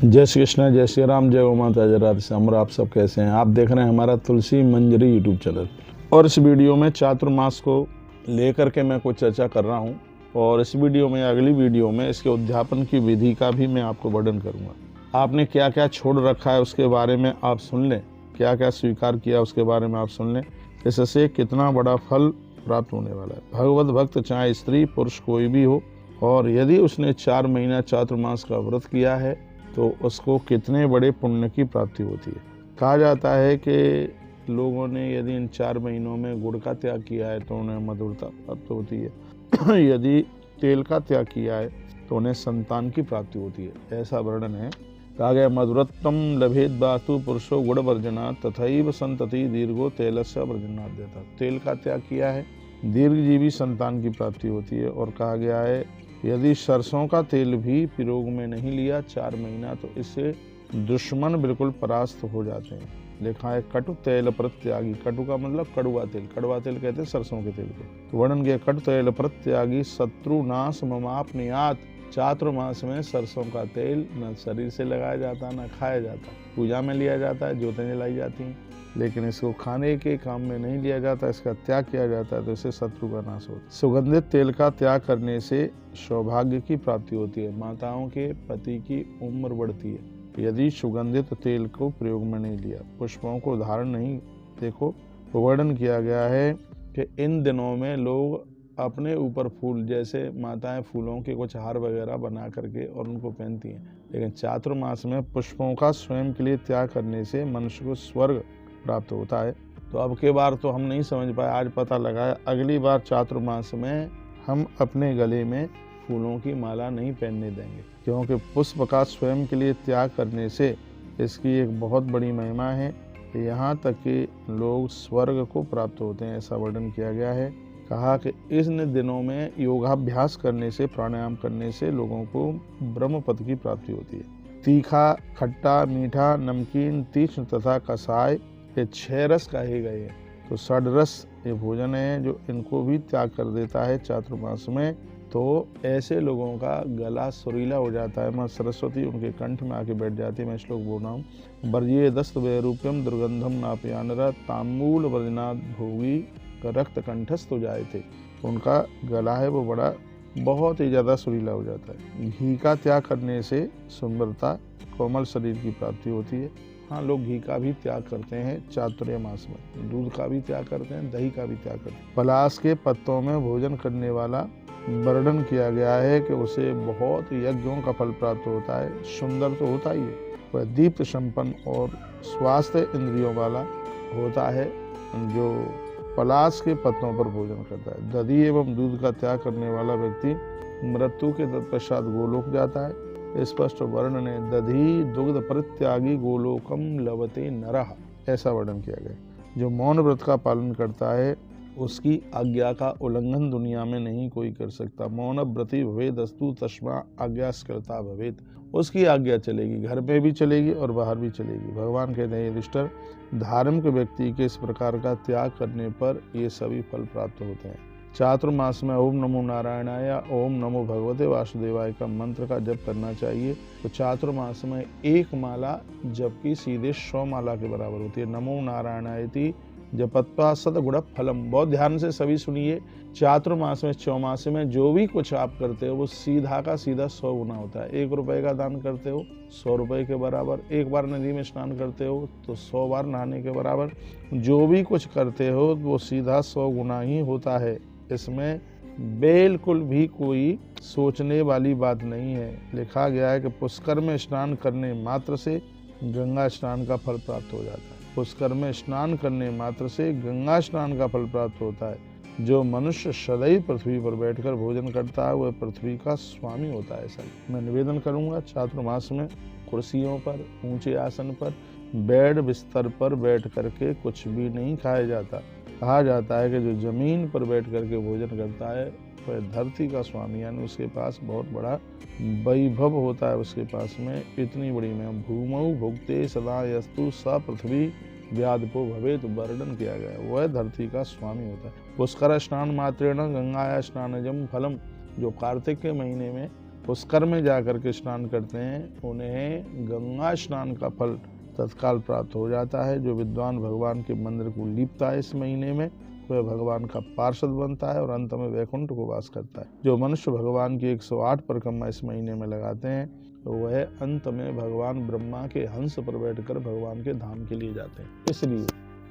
जय श्री कृष्ण, जय श्री राम, जय माता जय राधे श्याम। आप सब कैसे हैं? आप देख रहे हैं हमारा तुलसी मंजरी यूट्यूब चैनल। और इस वीडियो में चातुर्मास को लेकर के मैं कुछ चर्चा कर रहा हूं। और इस वीडियो में, अगली वीडियो में इसके उद्यापन की विधि का भी मैं आपको वर्णन करूंगा। आपने क्या क्या छोड़ रखा है उसके बारे में आप सुन लें, क्या क्या स्वीकार किया उसके बारे में आप सुन लें। इससे कितना बड़ा फल प्राप्त होने वाला है। भगवत भक्त चाहे स्त्री पुरुष कोई भी हो, और यदि उसने 4 महीना चातुर्मास का व्रत किया है तो उसको कितने बड़े पुण्य की प्राप्ति होती है। कहा जाता है कि लोगों ने यदि इन 4 महीनों में गुड़ का त्याग किया है तो उन्हें मधुरता प्राप्त होती है। यदि तेल का त्याग किया है तो उन्हें संतान की प्राप्ति होती है। ऐसा वर्णन है। कहा गया, मधुरत्तम लभेद वास्तु पुरुषो गुड़ वर्जना तथैव संतति दीर्घो तेलस्य वर्जनात् देता। तेल का त्याग किया है, दीर्घजीवी संतान की प्राप्ति होती है। और कहा गया है, यदि सरसों का तेल भी प्रयोग में नहीं लिया 4 महीना तो इससे दुश्मन बिल्कुल परास्त हो जाते हैं। लिखा है, कटु तेल प्रत्यागी। कटु का मतलब कड़ुआ तेल, कड़ुआ तेल कहते हैं सरसों के तेल को। तो वर्णन किया, कटु तेल प्रत्यागी शत्रु नाश ममापनुयात्। चातुर्मास में सरसों का तेल न शरीर से लगाया जाता न खाया जाता। पूजा में लिया जाता है, ज्योतें जलाई जाती हैं, लेकिन इसको खाने के काम में नहीं लिया जाता, इसका त्याग किया जाता है तो इससे शत्रु का नाश होता है। सुगंधित तेल का त्याग करने से सौभाग्य की प्राप्ति होती है। माताओं के पति की उम्र बढ़ती है यदि सुगंधित तेल को प्रयोग में नहीं लिया। पुष्पों को धारण नहीं, देखो वर्णन किया गया है कि इन दिनों में लोग अपने ऊपर फूल, जैसे माताएं फूलों के कुछ हार वगैरह बना करके और उनको पहनती हैं, लेकिन चातुर्मास में पुष्पों का स्वयं के लिए त्याग करने से मनुष्य को स्वर्ग प्राप्त होता है। तो अब के बार तो हम नहीं समझ पाए, आज पता लगा है। अगली बार चातुर्मास में हम अपने गले में फूलों की माला नहीं पहनने देंगे, क्योंकि पुष्प का स्वयं के लिए त्याग करने से इसकी एक बहुत बड़ी महिमा है। यहाँ तक कि लोग स्वर्ग को प्राप्त होते हैं, ऐसा वर्णन किया गया है। कहा कि इन दिनों में योगाभ्यास करने से, प्राणायाम करने से लोगों को ब्रह्म पद की प्राप्ति होती है। तीखा, खट्टा, मीठा, नमकीन, तीक्ष्ण तथा कसाय, ये 6 रस कहे गए हैं। तो 6 रस ये भोजन है जो इनको भी त्याग कर देता है चातुर्मास में। तो ऐसे लोगों का गला सुरीला हो जाता है। माँ सरस्वती उनके कंठ में आके बैठ जाती है। मैं श्लोक बोल रहा हूँ, वर्जिये दस्त वैरूप्यम दुर्गंधम नापयानरा तांबूल वर्जनात् भोगी रक्त कंठस्थ हो जाए थे। उनका गला है वो बड़ा बहुत ही ज़्यादा सुरीला हो जाता है। घी का त्याग करने से सुंदरता, कोमल शरीर की प्राप्ति होती है। हाँ, लोग घी का भी त्याग करते हैं चातुर्य मास में, दूध का भी त्याग करते हैं, दही का भी त्याग करते हैं। पलाश के पत्तों में भोजन करने वाला वर्णन किया गया है कि उसे बहुत यज्ञों का फल प्राप्त होता है। सुंदर तो होता ही है, वह दीप्त संपन्न और स्वास्थ्य इंद्रियों वाला होता है जो पलाश के पत्तों पर भोजन करता है। दही एवं दूध का त्याग करने वाला व्यक्ति मृत्यु के तत्पश्चात गोलोक जाता है। स्पष्ट वर्णन है, दधी दुग्ध परित्यागी गोलोकम लवते नरः, ऐसा वर्णन किया गया। जो मौन व्रत का पालन करता है उसकी आज्ञा का उल्लंघन दुनिया में नहीं कोई कर सकता। मौन व्रती भवेद अस्तु तस्मा आज्ञास्कृता भवेद। उसकी आज्ञा चलेगी, घर में भी चलेगी और बाहर भी चलेगी। भगवान कहते हैं, युधिष्ठिर, धार्मिक व्यक्ति के इस प्रकार का त्याग करने पर ये सभी फल प्राप्त होते हैं। चातुर्मास में ओम नमो नारायणाय, ओम नमो भगवते वासुदेवाय का मंत्र का जप करना चाहिए। तो चातुर्मास में 1 माला जप की सीधे 100 माला के बराबर होती है। नमो नारायणायति जपत्वा सतगुण फलम। बहुत ध्यान से सभी सुनिए। चातुर्मास में, चौमासे में जो भी कुछ आप करते हो वो सीधा का सीधा 100 गुना होता है। 1 रुपए का दान करते हो 100 रुपए के बराबर। 1 बार नदी में स्नान करते हो तो 100 बार नहाने के बराबर। जो भी कुछ करते हो वो सीधा 100 गुना ही होता है। इसमें बिल्कुल भी कोई सोचने वाली बात नहीं है। लिखा गया है कि पुष्कर में स्नान करने मात्र से गंगा स्नान का फल प्राप्त हो जाता है। पुष्कर में स्नान करने मात्र से गंगा स्नान का फल प्राप्त होता है। जो मनुष्य सदैव पृथ्वी पर बैठकर भोजन करता है वह पृथ्वी का स्वामी होता है। ऐसा मैं निवेदन करूंगा, चातुर्मास में कुर्सियों पर, ऊंचे आसन पर, बेड बिस्तर पर बैठ करके कुछ भी नहीं खाया जाता। कहा जाता है कि जो जमीन पर बैठ करके भोजन करता है वह धरती का स्वामी, यानी उसके पास बहुत बड़ा वैभव होता है। उसके पास में इतनी बड़ी में भूमौ भुक्ते सदा यस्तु स पृथ्वी व्याधपो भवेत वर्णन किया गया है। वह धरती का स्वामी होता है। पुष्कर स्नान मात्रेण गंगाया स्नानजम फलम। जो कार्तिक के महीने में पुष्कर में जाकर के स्नान करते हैं उन्हें गंगा स्नान का फल तत्काल प्राप्त हो जाता है। जो विद्वान भगवान के मंदिर को लीपता है इस महीने में वह भगवान का पार्षद बनता है और अंत में वैकुंठ को वास करता है। जो मनुष्य भगवान की 108 परिक्रमा इस महीने में लगाते हैं तो वह अंत में भगवान ब्रह्मा के हंस पर बैठकर भगवान के धाम के लिए जाते हैं। इसलिए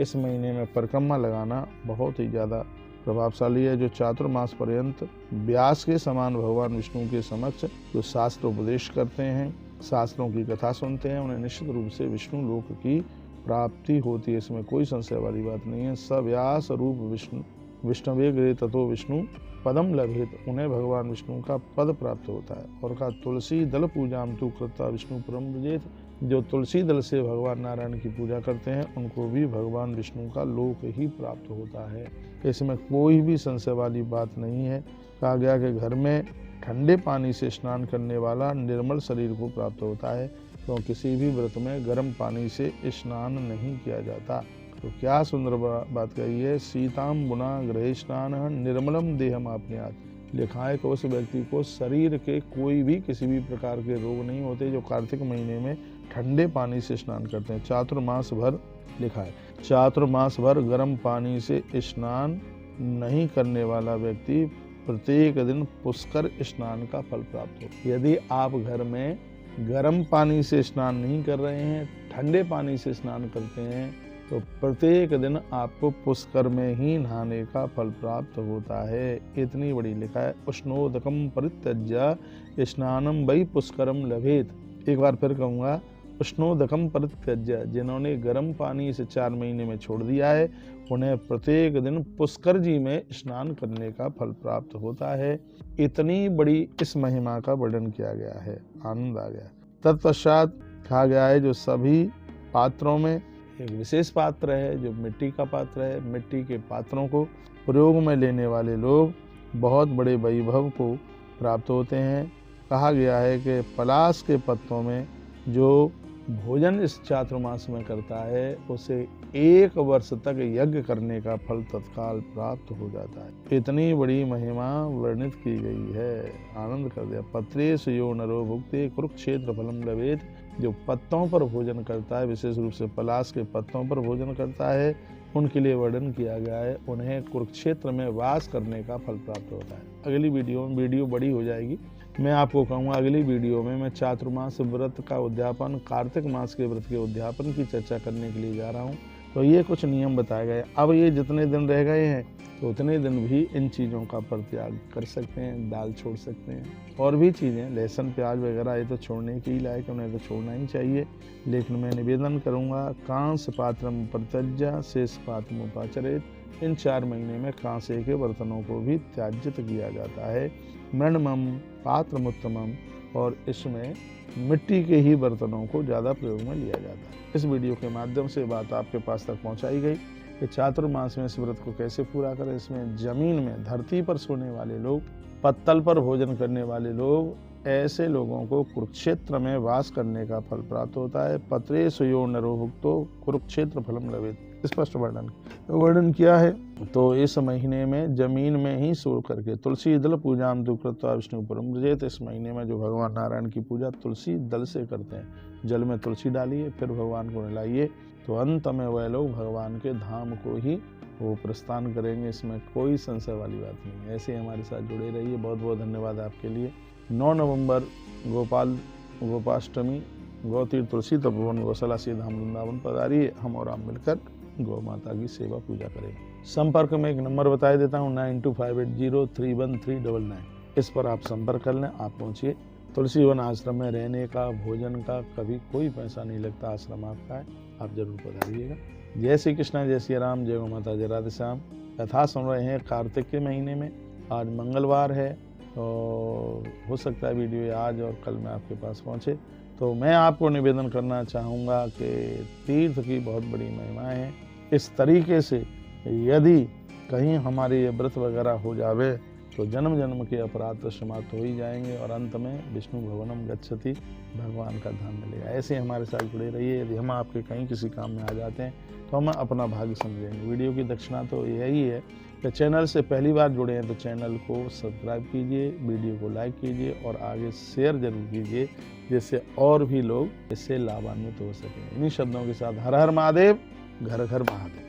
इस महीने में परिक्रमा लगाना बहुत ही ज़्यादा प्रभावशाली है। जो चातुर्मास पर्यंत व्यास के समान भगवान विष्णु के समक्ष जो शास्त्र उपदेश करते हैं, शास्त्रों की कथा सुनते हैं, उन्हें निश्चित रूप से विष्णु लोक की प्राप्ति होती है। इसमें कोई संशय वाली बात नहीं है। सव्यास रूप विष्णु विष्णवे गृहे ततो विष्णु पदम लभेत, उन्हें भगवान विष्णु का पद प्राप्त होता है। और कहा तुलसी दल पूजाम तु कृता विष्णु परम व्रजेत, जो तुलसी दल से भगवान नारायण की पूजा करते हैं उनको भी भगवान विष्णु का लोक ही प्राप्त होता है। इसमें कोई भी संशय वाली बात नहीं है। कहा गया कि घर में ठंडे पानी से स्नान करने वाला निर्मल शरीर को प्राप्त होता है, तो किसी भी व्रत में गर्म पानी से स्नान नहीं किया जाता। तो क्या सुंदर बात कही है। सीताम बुना गृह स्नान निर्मलम देहम आपन्यात, लिखा है कि उस व्यक्ति को शरीर के कोई भी किसी भी प्रकार के रोग नहीं होते जो कार्तिक महीने में ठंडे पानी से स्नान करते हैं। चातुर्मास भर लिखा है, चातुर्मास भर गर्म पानी से स्नान नहीं करने वाला व्यक्ति प्रत्येक दिन पुष्कर स्नान का फल प्राप्त हो। यदि आप घर में गर्म पानी से स्नान नहीं कर रहे हैं, ठंडे पानी से स्नान करते हैं, तो प्रत्येक दिन आपको पुष्कर में ही नहाने का फल प्राप्त होता है। इतनी बड़ी लिखा है, उष्णोदकम परित्यज्य स्नानम वै पुष्करम लभेत। एक बार फिर कहूँगा, उष्णोदकम परित्यज्य, जिन्होंने गर्म पानी से 4 महीने में छोड़ दिया है उन्हें प्रत्येक दिन पुष्कर जी में स्नान करने का फल प्राप्त होता है। इतनी बड़ी इस महिमा का वर्णन किया गया है, आनंद आ गया। तत्पश्चात कहा गया है जो सभी पात्रों में एक विशेष पात्र है जो मिट्टी का पात्र है। मिट्टी के पात्रों को प्रयोग में लेने वाले लोग बहुत बड़े वैभव को प्राप्त होते हैं। कहा गया है कि पलाश के पत्तों में जो भोजन इस चातुर्मास में करता है उसे 1 वर्ष तक यज्ञ करने का फल तत्काल प्राप्त हो जाता है। इतनी बड़ी महिमा वर्णित की गई है, आनंद कर दिया। पत्रेषु यो नरो भुक्ते कुरुक्षेत्र फलम लभेत, जो पत्तों पर भोजन करता है, विशेष रूप से पलाश के पत्तों पर भोजन करता है, उनके लिए वर्णन किया गया है, उन्हें कुरुक्षेत्र में वास करने का फल प्राप्त होता है। अगली वीडियो बड़ी हो जाएगी, मैं आपको कहूँगा अगली वीडियो में मैं चातुर्मास व्रत का उद्यापन, कार्तिक मास के व्रत के उद्यापन की चर्चा करने के लिए जा रहा हूँ। तो ये कुछ नियम बताए गए। अब ये जितने दिन रह गए हैं तो उतने दिन भी इन चीज़ों का परित्याग कर सकते हैं, दाल छोड़ सकते हैं, और भी चीज़ें लहसुन प्याज वगैरह ये तो छोड़ने के ही लायक, उन्हें तो छोड़ना ही चाहिए। लेकिन मैं निवेदन करूँगा, कांस पात्रम परित्यज्य शेष पात्रम उपाचरेत, इन 4 महीने में कांसे के बर्तनों को भी त्याज्यत किया जाता है। मृण्मम पात्रमुत्तमम, और इसमें मिट्टी के ही बर्तनों को ज़्यादा प्रयोग में लिया जाता है। इस वीडियो के माध्यम से बात आपके पास तक पहुंचाई गई कि चातुर्मास में इस व्रत को कैसे पूरा करें। इसमें जमीन में धरती पर सोने वाले लोग, पत्तल पर भोजन करने वाले लोग, ऐसे लोगों को कुरुक्षेत्र में वास करने का फल प्राप्त होता है। पत्रेषु यो नरो भुक्तो कुरुक्षेत्र फलम लभेत, स्पष्ट वर्णन किया है। तो इस महीने में जमीन में ही सो करके तुलसी दल पूजाम तु कृत्वा विष्णु परम व्रजेत, इस महीने में जो भगवान नारायण की पूजा तुलसी दल से करते हैं, जल में तुलसी डालिए फिर भगवान को नहलाइए, तो अंत में वह लोग भगवान के धाम को ही वो प्रस्थान करेंगे। इसमें कोई संशय वाली बात नहीं है। ऐसे हमारे साथ जुड़े रहिए। बहुत बहुत धन्यवाद आपके लिए। 9 नवंबर गोपाष्टमी गौतीर्थ तुलसी तपोवन गौशाला से धाम वृंदावन पधारिए, हम और आप मिलकर गौ माता की सेवा पूजा करेंगे। संपर्क में एक नंबर बताया देता हूँ, 9258031399, इस पर आप संपर्क कर लें, आप पहुँचिए। तुलसी वन आश्रम में रहने का, भोजन का कभी कोई पैसा नहीं लगता, आश्रम आपका है, आप जरूर पधारिएगा। जय श्री कृष्ण, जय श्री राम, जय गौ माता, जय राधे श्याम। कथा सुन रहे हैं कार्तिक के महीने में, आज मंगलवार है और हो सकता है वीडियो आज और कल में आपके पास पहुँचे। तो मैं आपको निवेदन करना चाहूँगा कि तीर्थ की बहुत बड़ी महिमाएं हैं। इस तरीके से यदि कहीं हमारे ये व्रत वगैरह हो जावे तो जन्म जन्म के अपराध तो समाप्त हो ही जाएंगे और अंत में विष्णु भवनम गच्छति, भगवान का धाम मिलेगा। ऐसे हमारे साथ जुड़े रहिए। यदि हम आपके कहीं किसी काम में आ जाते हैं तो हम अपना भाग्य समझेंगे। वीडियो की दक्षिणा तो यही है तो चैनल से पहली बार जुड़े हैं तो चैनल को सब्सक्राइब कीजिए, वीडियो को लाइक कीजिए और आगे शेयर जरूर कीजिए, जिससे और भी लोग इससे लाभान्वित हो सकें। इन्हीं शब्दों के साथ हर हर महादेव, घर घर महादेव।